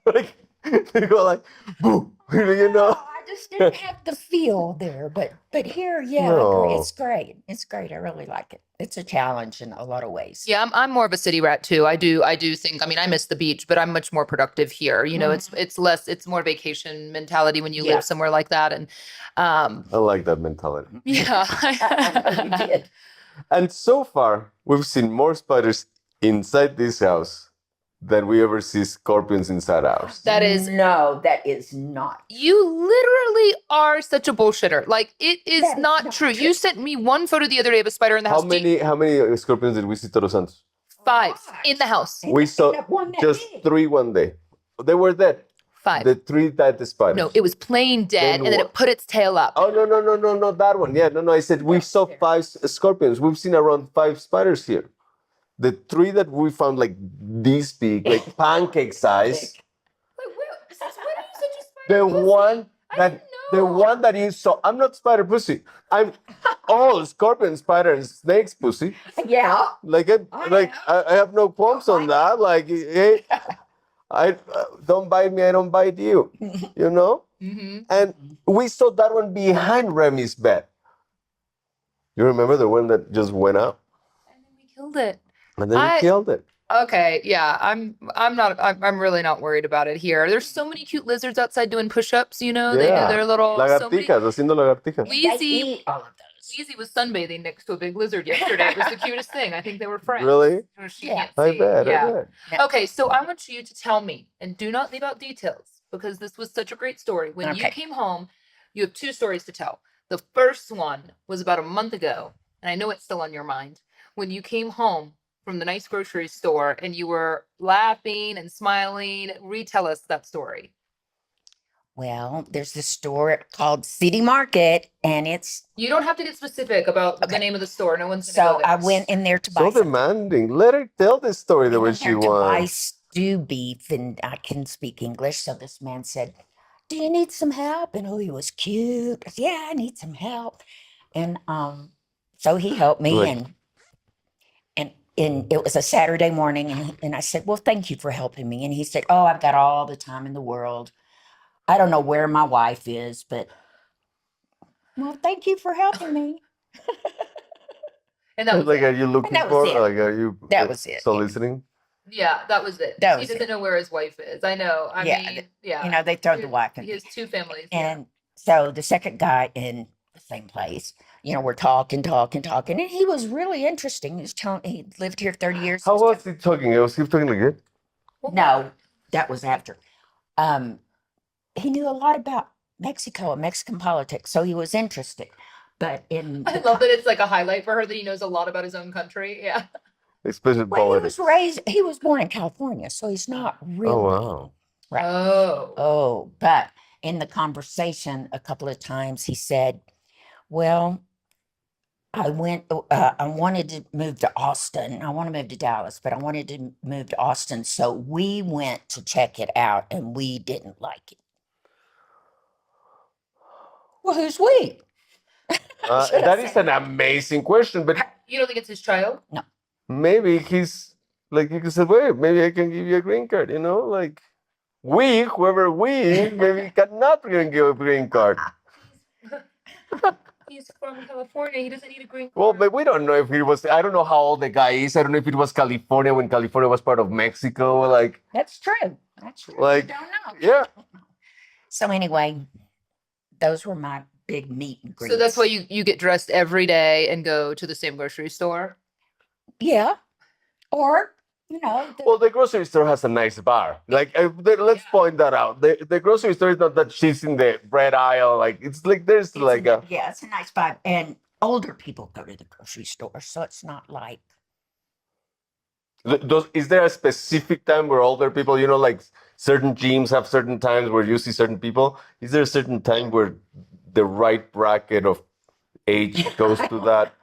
Like, they go like, boo, I just didn't have the feel there, but here, yeah, I agree. No. It's great. It's great. I really like it. It's a challenge in a lot of ways. Yeah, I'm more of a city rat too. I do think, I miss the beach, but I'm much more productive here. It's more vacation mentality when you live somewhere like that. And I like that mentality. yeah. You did. And so far, we've seen more spiders inside this house than we ever see scorpions inside ours. That is No, that is not. You literally are such a bullshitter. Like, it is That is not not true. true. You sent me one photo the other day of a spider in the house. How many scorpions did we see Todos Santos? 5 in the house. We saw just 3 one day. They were dead. 5. The 3 dead spiders. No, it was plain dead, Then and then what? it put its tail up. Oh, no, that one. Yeah, no, I said we saw 5 scorpions. We've seen around 5 spiders here. The 3 that we found like this big, like pancake size. Wait, why are you such a spider The pussy? one I that didn't the know. one that you saw. I'm not spider pussy. I'm all scorpion, spider, and snakes pussy. Yeah. Like I have no qualms on that. Like, hey, I don't bite me, I don't bite you. You know. Mhm. And we saw that one behind Remy's bed. You remember the one that just went up, And then we killed it. and then we killed it. Okay, yeah, I'm really not worried about it here. There's so many cute lizards outside doing push-ups, Yeah. they're little so many- Lagartijas, haciendo lagartijas. They Wheezy eat all of those. Wheezy was sunbathing next to a big lizard yesterday. It was the cutest thing. I think they were friends. Really? She Yeah. can't I see. bet. Yeah. I bet. Okay, so I want you to tell me, and do not leave out details, because this was such a great story. When you Okay. came home, you have 2 stories to tell. The first one was about a month ago, and I know it's still on your mind. When you came home from the nice grocery store and you were laughing and smiling, retell us that story. Well, there's this store called City Market, and it's You don't have to get specific about the Okay. name of the store. No one's gonna so go there. I went in there to buy So something. demanding. Let her tell the story the I way went she there to buy wants. stew beef, and I can speak English. So this man said, "Do you need some help?" And he was cute. I said, "Yeah, I need some help." And so he helped me, Good. and it was a Saturday morning, and I said, "Well, thank you for helping me." And he said, "Oh, I've got all the time in the world. I don't know where my wife is, but Well, thank you for helping me. And that was Like, it. are you looking that was for? it. Like, are you That was it. soliciting? Yeah, that was it. That He was doesn't it. know where his wife is. I know. I Yeah, mean, yeah. You know, they throw He the has- wife in. He has two families. Yeah. And so the second guy in the same place, you know, we're talking, and he was really interesting. He was telling he lived here 30 years. How was he talking? Was he talking like it? No, that was after. He knew a lot about Mexico and Mexican politics, so he was interested. But in I the love that it's like a highlight for her that he knows a lot about his own country. Yeah. Especially well, politics. he was born in California, so he's not really Oh wow. right. Oh. Oh, but in the conversation, a couple of times he said, "Well, I wanted to move to Austin. I want to move to Dallas, but I wanted to move to Austin. So we went to check it out and we didn't like it." Well, who's we? Should I That say is an amazing question, but You don't think it's his child? maybe he's like he said, wait, maybe I can give you a green card, you know? Like whoever maybe cannot give you a green card. He's from California. He doesn't need a green Well, card. but we don't know if he was, I don't know how old the guy is. I don't know if it was California when California was part of Mexico. Like, That's true. That's true. Like, I don't know. yeah. So anyway, those were my big meet and greets. So that's why you get dressed every day and go to the same grocery store? Yeah. Or, you know, Well, the grocery store has a nice bar. Like, let's Yeah. point that out. The grocery store is not that she's in the bread aisle. Like, it's like there's like a. yeah, it's a nice vibe. And older people go to the grocery store, so it's not like Is there a specific time where older people, you know, like certain gyms have certain times where you see certain people? Is there a certain time where the right bracket of age goes to that?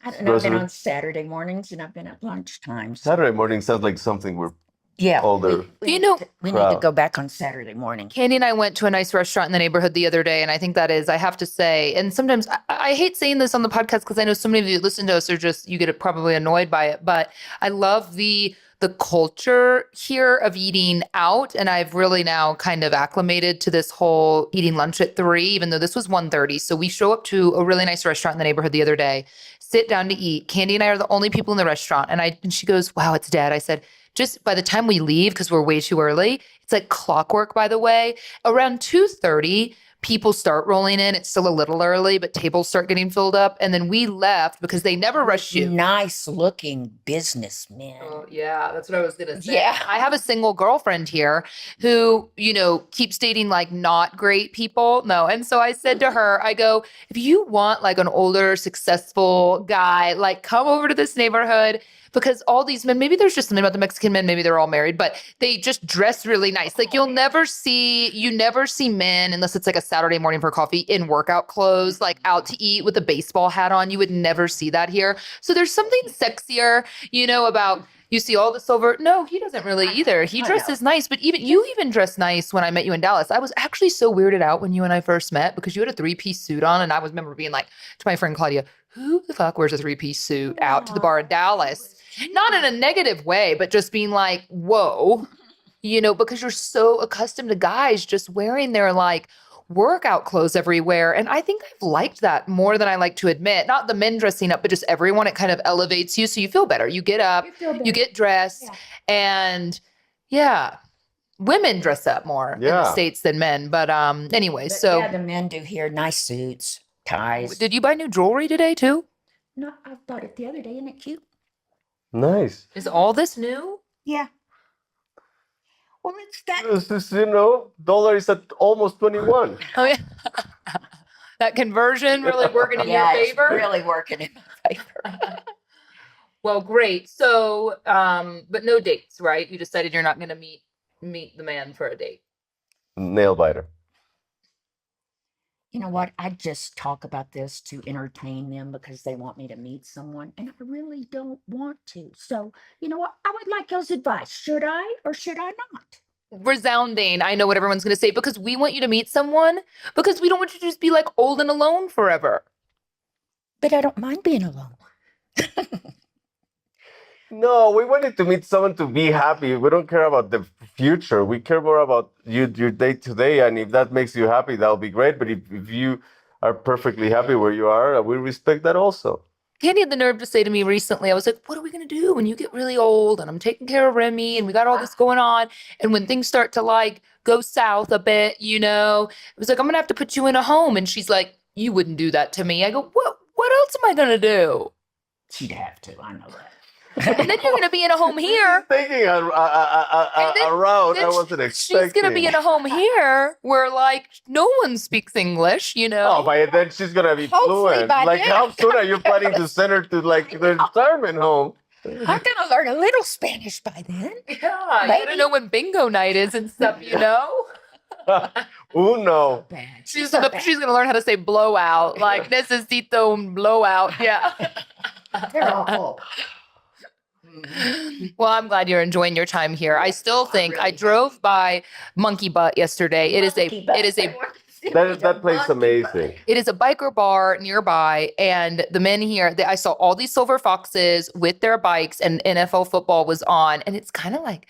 I don't know. I've been grocery- on Saturday mornings and I've been at lunchtime. So Saturday morning sounds like something where yeah, older You know- we need to crowd. go back on Saturday morning. Candy and I went to a nice restaurant in the neighborhood the other day, and I think that is, I have to say, and sometimes I hate saying this on the podcast because I know so many of you that listen to us are just, you get probably annoyed by it, but I love the culture here of eating out, and I've really now kind of acclimated to this whole eating lunch at 3, even though this was 1:30. So we show up to a really nice restaurant in the neighborhood the other day, sit down to eat. Candy and I are the only people in the restaurant, and she goes, "Wow, it's dead." I said, "Just by the time we leave, because we're way too early, it's like clockwork, by the way. Around 2:30, people start rolling in. It's still a little early, but tables start getting filled up. And then we left because they never rush you." Nice looking businessmen. Oh, yeah, that's what I was gonna say. Yeah. I have a single girlfriend here who, keeps dating like not great people. No. And so I said to her, I go, if you want like an older, successful guy, like come over to this neighborhood, because all these men, maybe there's just something about the Mexican men, maybe they're all married, but they just dress really nice. Like you never see men, unless it's like a Saturday morning for coffee, in workout clothes, like out to eat with a baseball hat on. You would never see that here. So there's something sexier, about, you see all the silver. No, he doesn't really either. He I know. dresses nice, but you even dress nice when I met you in Dallas. I was actually so weirded out when you and I first met because you had a 3-piece suit on. And I remember being like to my friend Claudia, who the fuck wears a 3-piece suit out to the bar in Dallas? Not in a negative way, but just being like, whoa, because you're so accustomed to guys just wearing their like workout clothes everywhere. And I think I've liked that more than I like to admit. Not the men dressing up, but just everyone. It kind of elevates you. So you feel better. You get up, you get dressed, Yeah. and yeah, women dress up more in the Yeah. States than men. But anyway, But so yeah, the men do here nice suits, ties. did you buy new jewelry today too? No, I bought it the other day. Isn't it cute? nice. Is all this new? Yeah. Well, it's that. This is, dollar is at almost 21. Oh yeah. That conversion really working in Yeah, your it's favor? really working in my favor. Well, great. So, but no dates, right? You decided you're not going to meet the man for a date. Nail biter. You know what? I just talk about this to entertain them because they want me to meet someone, and I really don't want to. So, you know what? I would like y'all's advice. Should I or should I not? Resounding. I know what everyone's going to say because we want you to meet someone because we don't want you to just be like old and alone forever. But I don't mind being alone. No, we wanted to meet someone to be happy. We don't care about the future. We care more about your day to day. And if that makes you happy, that'll be great. But if you are perfectly happy where you are. We respect that also. Candy had the nerve to say to me recently, I was like, what are we going to do when you get really old and I'm taking care of Remy and we got all this going on? And when things start to like go south a bit, it was like, I'm going to have to put you in a home. And she's like, you wouldn't do that to me. I go, what else am I going to do? She'd have to. I know that. And then you're going to be in a home here. Thinking a route I wasn't expecting. She's going to be in a home here where like no one speaks English, Oh, by then she's gonna be Hopefully fluent. by Like, then. how soon are you planning to send her to like the retirement home? I'm gonna learn a little Spanish by then. Yeah, you gotta Maybe. know when bingo night is and stuff, Uno. Bad. She's so bad. gonna learn how to say blowout, like necesito un blowout. Yeah. They're awful. Well, I'm glad you're enjoying your time here. I still think I drove by Monkey Butt yesterday. It is That place is amazing. it is a biker bar nearby, and the men here. I saw all these silver foxes with their bikes, and NFL football was on, and it's kind of like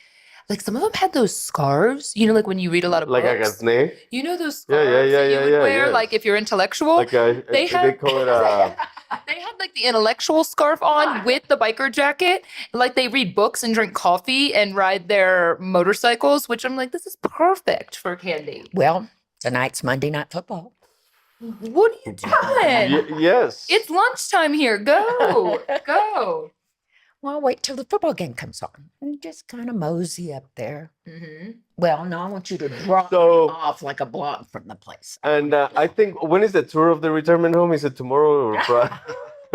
some of them had those scarves. Like when you read a lot of Like a books. gasne. You know those Yeah, scarves that you would wear, yes. like if you're intellectual. Like they they had- call it They had like the intellectual scarf on with the biker jacket. Like they read books and drink coffee and ride their motorcycles, which I'm like, this is perfect for Candy. Well, tonight's Monday Night Football. What are you doing? yes. It's lunchtime here. Go. Go. Well, I'll wait till the football game comes on and just kind of mosey up there. Mm-hmm. Well, no, I want you to drop So- off like a block from the place. And I think, when is the tour of the retirement home? Is it tomorrow or Friday?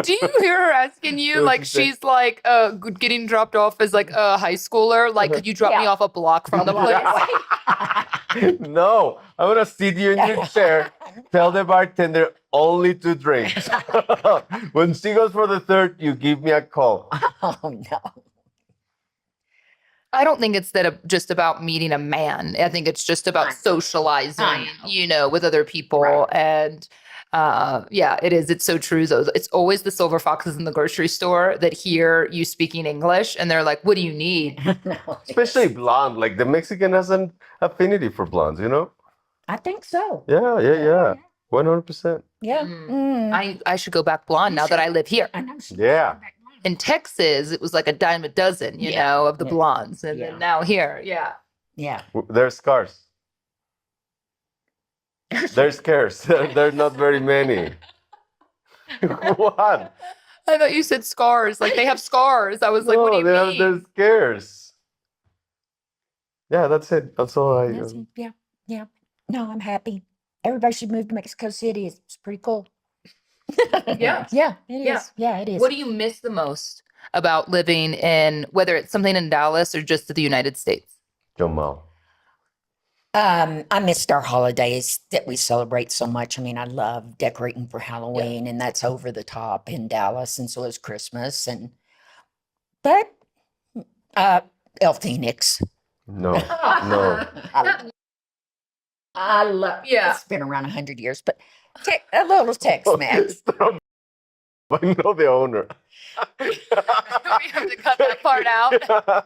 Do you hear her asking you What like she said. she's like getting dropped off as like a high schooler? Like, could you drop me Yeah. off a block from the place? No, I'm gonna sit you in your chair. Tell the bartender only 2 drinks. When she goes for the third, you give me a call. Oh, no. I don't think it's just about meeting a man. I think it's just about I know. socializing, know. with other people. Right. And yeah, it is. It's so true. Though. It's always the silver foxes in the grocery store that hear you speaking English and they're like, what do you need? No. Especially blonde. Like the Mexican has an affinity for blondes, I think so. Yeah. 100%. Yeah. Mm. Mm. I should go back blonde now that I live here. I know she- Yeah. In Texas, it was like a dime a dozen, Yeah. of the Yeah. blondes. And Yeah. then now here, yeah. Yeah. They're scarce. They're scarce. They're not very many. What? I thought you said scars. Like they have scars. I was like, what do you mean? They're scarce. Yeah, that's it. That's all I. That's it. Yeah. Yeah. No, I'm happy. Everybody should move to Mexico City. It's pretty cool. Yeah. Yeah, it is. Yeah. Yeah, it is. What do you miss the most about living in, whether it's something in Dallas or just the United States? Jamal. I missed our holidays that we celebrate so much. I mean, I love decorating for Halloween, and that's over the top in Dallas, and so is Christmas. But El Phoenix. No, no. I love. Yeah. It's been around 100 years, but a little Tex-Mex. I know the owner. We have to cut that part out.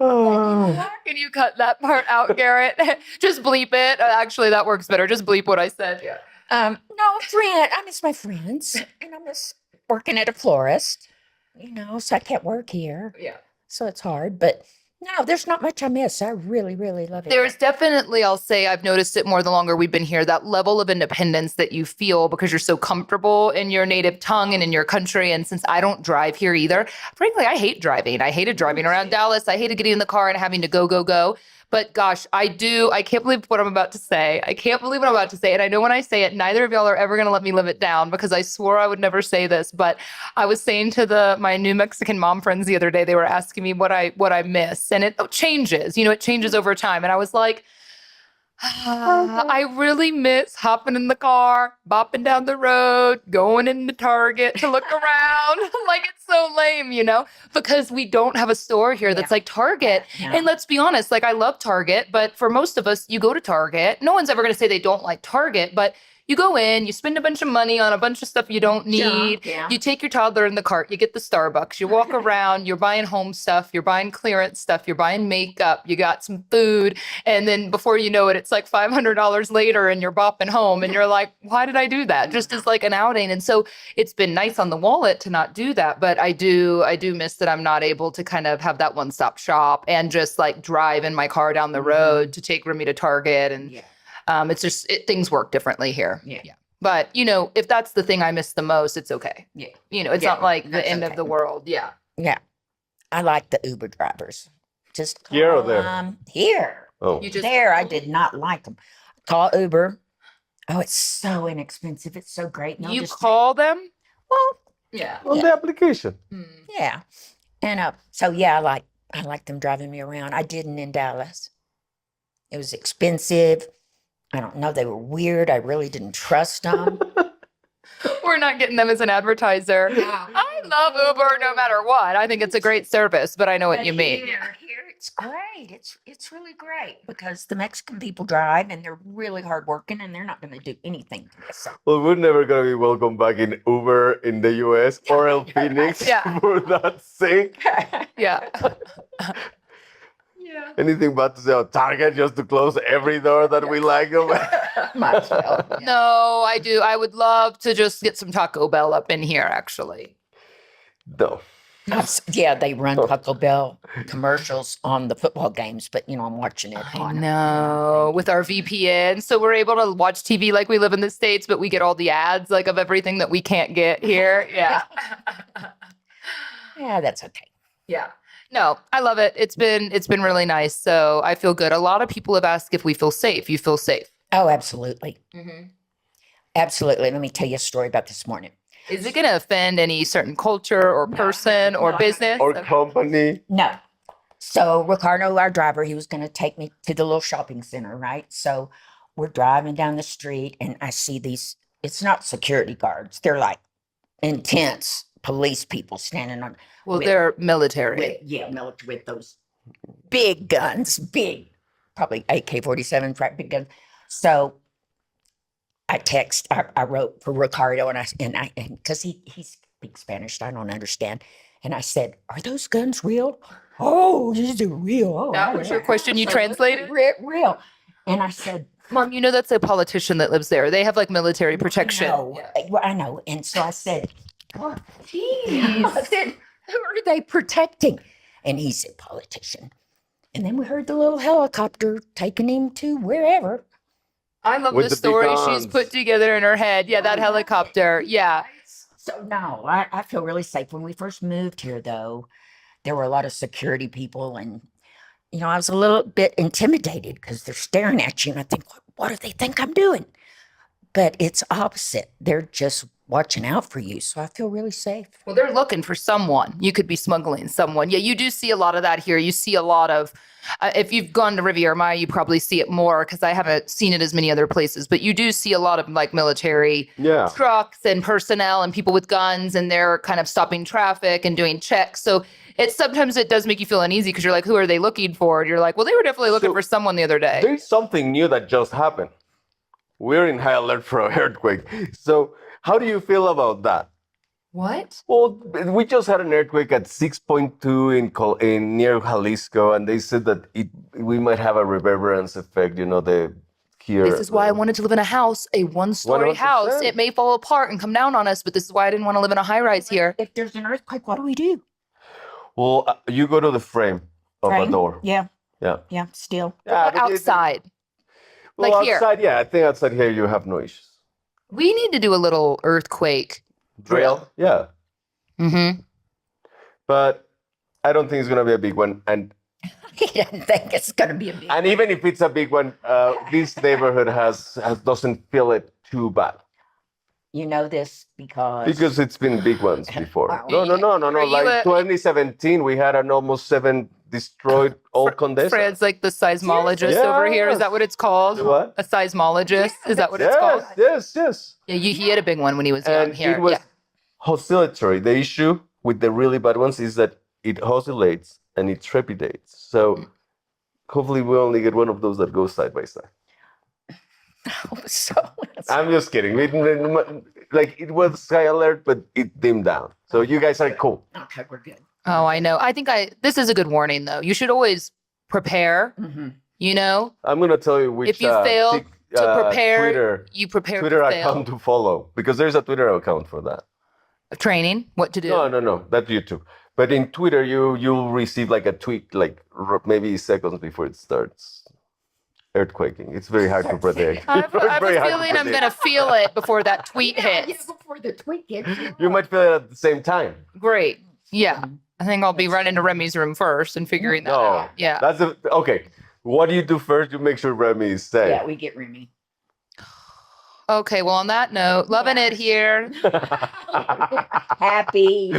Oh. Can you cut that part out, Garrett? Just bleep it. Actually, that works better. Just bleep what I said. Yeah. No, friend. I miss my friends, and I miss working at a florist. So I can't work here, Yeah. so it's hard. But no, there's not much I miss. I really, really love it. There's definitely, I'll say, I've noticed it more the longer we've been here, that level of independence that you feel because you're so comfortable in your native tongue and in your country. And since I don't drive here either, frankly, I hate driving. I hated driving around Dallas. I hated getting in the car and having to go. But gosh, I can't believe what I'm about to say. I can't believe what I'm about to say. And I know when I say it, neither of y'all are ever going to let me live it down because I swore I would never say this. But I was saying to my new Mexican mom friends the other day, they were asking me what I miss. And it changes, it changes over time. And I was like, I really miss hopping in the car, bopping down the road, going into Target to look around. Like it's so lame, because we don't have a store here that's Yeah. like Target. Yeah. And let's be honest, like I love Target, but for most of us, you go to Target. No one's ever going to say they don't like Target, but you go in, you spend a bunch of money on a bunch of stuff you don't need. Yeah. You take your toddler in the cart, you get the Starbucks, you walk around, you're buying home stuff, you're buying clearance stuff, you're buying makeup, you got some food. And then before you know it, it's like $500 later and you're bopping home and you're like, why did I do that? Just as like an outing. And so it's been nice on the wallet to not do that. But I do miss that I'm not able to kind of have that one-stop shop and just like drive in my car down the road to take Remy to Target. And it's just, things work differently here. Yeah. But, if that's the thing I miss the most, it's okay. Yeah. It's Yeah, not like the that's end of okay. the world. Yeah. Yeah. I like the Uber drivers. Just Here or call there? 'em here. Oh, You just There, I did not like them. Call Uber. Oh, it's so inexpensive. It's so great. And they'll you just take- call them? well, Yeah. on the application. yeah. And so yeah, I like them driving me around. I didn't in Dallas. It was expensive. I don't know. They were weird. I really didn't trust them. We're not getting them as an advertiser. I love Uber no matter what. I think it's a great service, but I know what you mean. Here it's great. It's really great because the Mexican people drive and they're really hardworking and they're not going to do anything to us. Well, we're never gonna be welcome back in Uber in the US or El Phoenix Yeah. for that sake. Yeah. Anything but to say on Target just to close every door that we like them. Might as well. No, I do. I would love to just get some Taco Bell up in here, actually. No. Yeah, they run Taco Bell commercials on the football games, but I'm watching it I on. know. With our VPN. So we're able to watch TV like we live in the States, but we get all the ads like of everything that we can't get here. Yeah. Yeah, that's okay. Yeah. No, I love it. It's been really nice. So I feel good. A lot of people have asked if we feel safe. You feel safe. Oh, absolutely. Absolutely. Let me tell you a story about this morning. Is it going to offend any certain culture or person or no, business? Or company. No. So Ricardo, our driver, he was going to take me to the little shopping center, right? So we're driving down the street and I see these, it's not security guards. They're like intense police people standing on, Well, with- they're military. military with those big guns, probably AK-47, right, big guns. So I wrote for Ricardo and because he speaks Spanish, I don't understand. And I said, "Are those guns real?" "Oh, these are real." Oh, That was your question you So, translated? Real. And I said, Mom, that's a politician that lives there. They have like military protection. I know. And so I said, "Oh, geez." I said, "Who are they protecting?" And he said, "Politician." And then we heard the little helicopter taking him to wherever. I love With the the big story she's guns. put together in her head. Yeah, that helicopter. Yeah. So no, I feel really safe. When we first moved here, though, there were a lot of security people, and I was a little bit intimidated because they're staring at you, and I think, what do they think I'm doing? But it's opposite. They're just watching out for you, so I feel really safe. Well, they're looking for someone. You could be smuggling someone. Yeah, you do see a lot of that here. You see a lot of, if you've gone to Riviera Maya, you probably see it more because I haven't seen it as many other places. But you do see a lot of like military Yeah. trucks and personnel and people with guns, and they're kind of stopping traffic and doing checks. So sometimes it does make you feel uneasy because you're like, who are they looking for? And you're like, well, they were definitely looking So for someone the other day. There's something new that just happened. We're in high alert for an earthquake. So how do you feel about that? What? Well, we just had an earthquake at 6.2 in near Jalisco, and they said that we might have a reverberance effect. Here. This is why I wanted to live in a house, a one-story 100%. house. It may fall apart and come down on us, but this is why I didn't want to live in a high-rise here. If there's an earthquake, what do we do? Well, you go to the frame of a door. Yeah, Yeah. still. Yeah, What but outside? Well, Like here. outside, yeah. I think outside here you have no issues. We need to do a little earthquake drill. Yeah. Mm-hmm. But I don't think it's gonna be a big one. And He doesn't think it's going to be a big. even if it's a big one, this neighborhood doesn't feel it too bad. You know this because Because it's been big ones before. Oh. No. Are you Like a- 2017, we had an almost 7 destroyed old Condesa. Fred's like the seismologist over here. Is that what it's called? What? A seismologist? Is that what it's called? Yes. Yeah, he had a big one when he was young And here. it was Yeah. oscillatory. The issue with the really bad ones is that it oscillates and it trepidates. So hopefully we only get one of those that goes side by side. So I'm just kidding. It was high alert, but it dimmed down. So you guys are cool. okay, we're good. Oh, I know. This is a good warning though. You should always prepare, Mm-hmm. you know? I'm gonna tell you which If you fail to prepare, you prepare Twitter to fail. account to follow, because there's a Twitter account for that. Training, what to do. No, that's YouTube. But in Twitter, you'll receive like a tweet like maybe seconds before it starts earthquaking. It's very hard to predict. I have Very a hard to feeling I'm predict. going to feel it before that tweet Yeah, hits. before the tweet gets You might feel it at the same time. Great. Yeah. Mhm. I think I'll be running to Remy's room first and figuring that No. out. Yeah. Okay. What do you do first? You make sure Remy is safe. Yeah, we get Remy. Okay. Well, on that note, loving it here. Happy.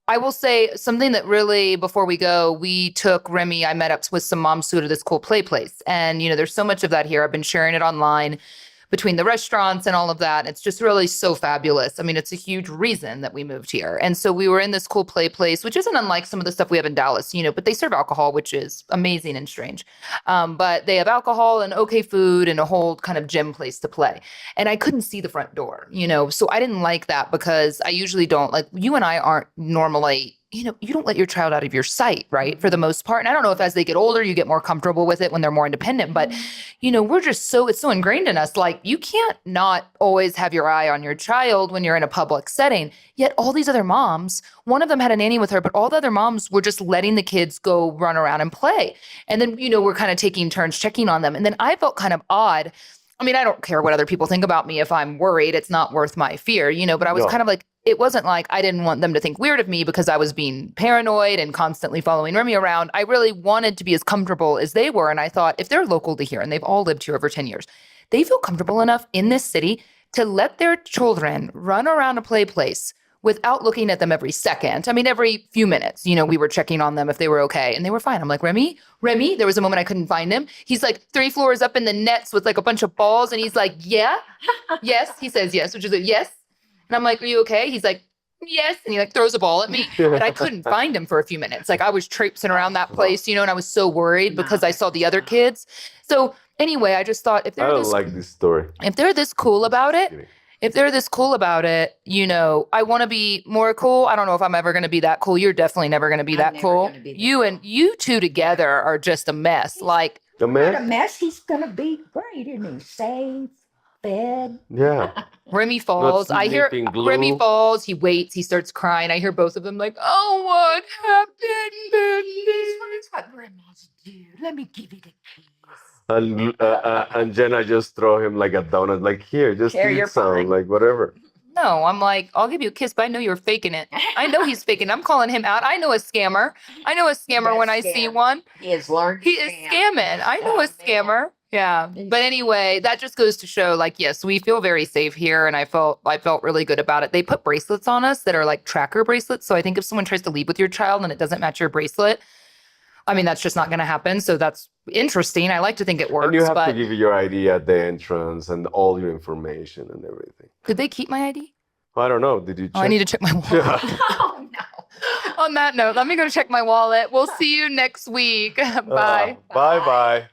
I will say something that really, before we go, we took Remy, I met up with some moms who go to this cool play place. And, there's so much of that here. I've been sharing it online between the restaurants and all of that. It's just really so fabulous. I mean, it's a huge reason that we moved here. And so we were in this cool play place, which isn't unlike some of the stuff we have in Dallas, but they serve alcohol, which is amazing and strange. But they have alcohol and okay food and a whole kind of gym place to play. And I couldn't see the front door, so I didn't like that because I usually don't, like, you and I aren't normally, you don't let your child out of your sight, right? For the most part. And I don't know if as they get older, you get more comfortable with it when they're more independent, but we're just it's so ingrained in us. Like, you can't not always have your eye on your child when you're in a public setting. Yet all these other moms, one of them had a nanny with her, but all the other moms were just letting the kids go run around and play. And then, we're kind of taking turns checking on them. And then I felt kind of odd. I mean, I don't care what other people think about me. If I'm worried, it's not worth my fear, but I was kind of like, it wasn't like I didn't want them to think weird of me because I was being paranoid and constantly following Remy around. I really wanted to be as comfortable as they were. And I thought, if they're local to here and they've all lived here over 10 years, they feel comfortable enough in this city to let their children run around a play place without looking at them every second. I mean, every few minutes, we were checking on them if they were okay, and they were fine. I'm like, Remy, there was a moment I couldn't find him. He's like 3 floors up in the nets with like a bunch of balls. And he's like, yeah, yes. He says yes, which is a yes. And I'm like, are you okay? He's like, yes. And he like throws a ball at me. And I couldn't find him for a few minutes. Like, I was traipsing around that place, and I was so worried because I saw the other kids. So anyway, I just thought, I don't like this story. if they're this cool about it, Kidding. I want to be more cool. I don't know if I'm ever going to be that cool. You're definitely never going to be I'm that never cool. gonna be that You two together are just a mess. Like, The Not a man? mess. He's gonna be great, isn't he? Safe, fed. Yeah. Remy falls. I hear sleeping glue. Remy falls. He waits. He starts crying. I hear both of them like, oh, what happened? That's what grandmas do. Let me give you the keys. And Jenna just throw him like a donut, like, here, just Here, eat you're some, fine. like whatever. No, I'm like, I'll give you a kiss, but I know you're faking it. I know he's faking it. I'm calling him out. I know a scammer. I know a scammer when I see scam. one. He has learned. He is scamming. I know a scammer. Yeah. He's- But anyway, that just goes to show, like, yes, we feel very safe here. And I felt really good about it. They put bracelets on us that are like tracker bracelets. So I think if someone tries to leave with your child and it doesn't match your bracelet, I mean, that's just not going to happen. So that's interesting. I like to think it works. And you have but to give your ID at the entrance and all your information and everything. could they keep my ID? I don't know. Did you check? Oh, I need to check my wallet. Yeah. Oh no. On that note, let me go check my wallet. We'll see you next week. Bye. Bye bye.